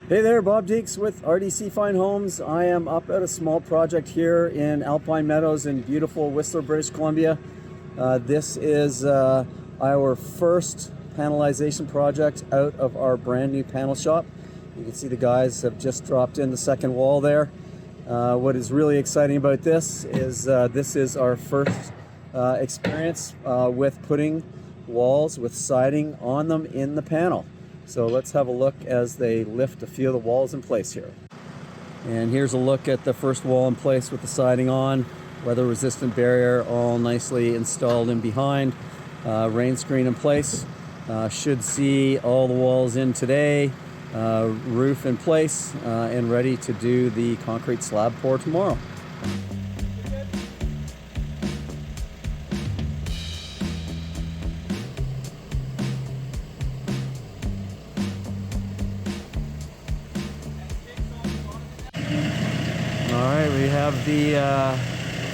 Hey there, Bob Deeks with RDC Fine Homes. I am up at a small project here in Alpine Meadows in beautiful Whistler, British Columbia. This is our first panelization project out of our brand new panel shop. You can see the guys have just dropped in the second wall there. What is really exciting about this is our first experience with putting walls with siding on them in the panel. So let's have a look as they lift a few of the walls in place here. And here's a look at the first wall in place with the siding on, weather resistant barrier all nicely installed in behind, rain screen in place. Should see all the walls in today, roof in place, and ready to do the concrete slab pour tomorrow. Alright, we have the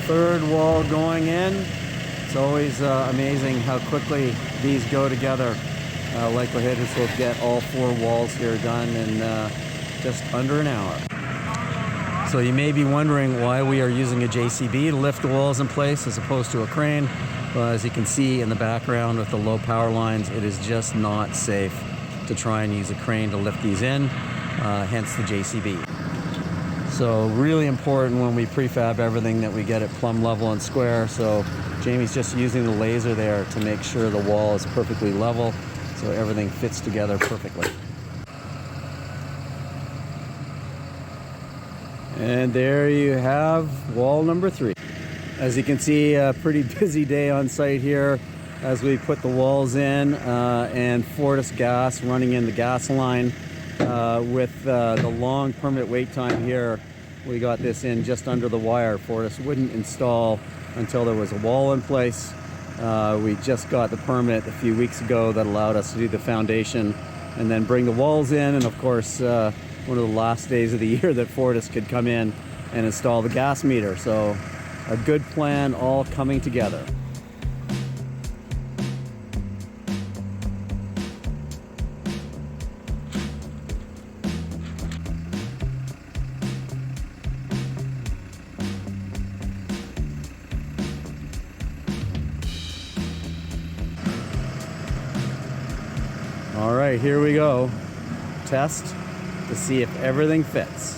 third wall going in. It's always amazing how quickly these go together. Likelihood is we'll get all four walls here done in just under an hour. So you may be wondering why we are using a JCB to lift the walls in place as opposed to a crane. Well, as you can see in the background with the low power lines, it is just not safe to try and use a crane to lift these in, hence the JCB. So really important when we prefab everything that we get it plumb level and square. So Jamie's just using the laser there to make sure the wall is perfectly level so everything fits together perfectly. And there you have wall number 3. As you can see, a pretty busy day on site here as we put the walls in and Fortis gas running in the gas line. With the long permit wait time here, we got this in just under the wire. Fortis wouldn't install until there was a wall in place. We just got the permit a few weeks ago that allowed us to do the foundation and then bring the walls in, and of course one of the last days of the year that Fortis could come in and install the gas meter. So a good plan all coming together. All right, here we go. Test to see if everything fits.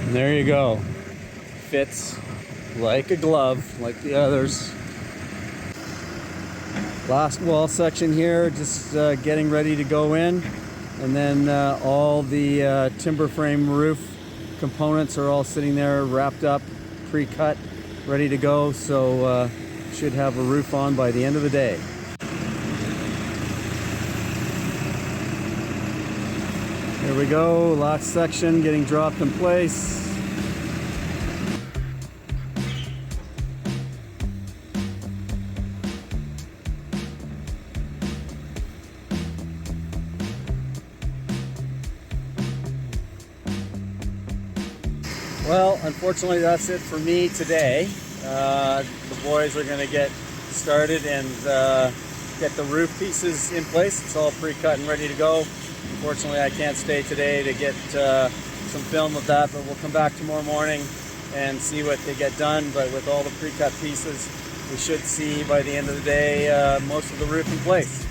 And there you go. Fits like a glove, like the others. Last wall section here, just getting ready to go in. And then all the timber frame roof components are all sitting there wrapped up, pre-cut, ready to go. So should have a roof on by the end of the day. Here we go, last section getting dropped in place. Well, unfortunately, that's it for me today. The boys are going to get started and get the roof pieces in place. It's all pre-cut and ready to go. Unfortunately, I can't stay today to get some film of that, but we'll come back tomorrow morning and see what they get done. But with all the pre-cut pieces, we should see by the end of the day most of the roof in place.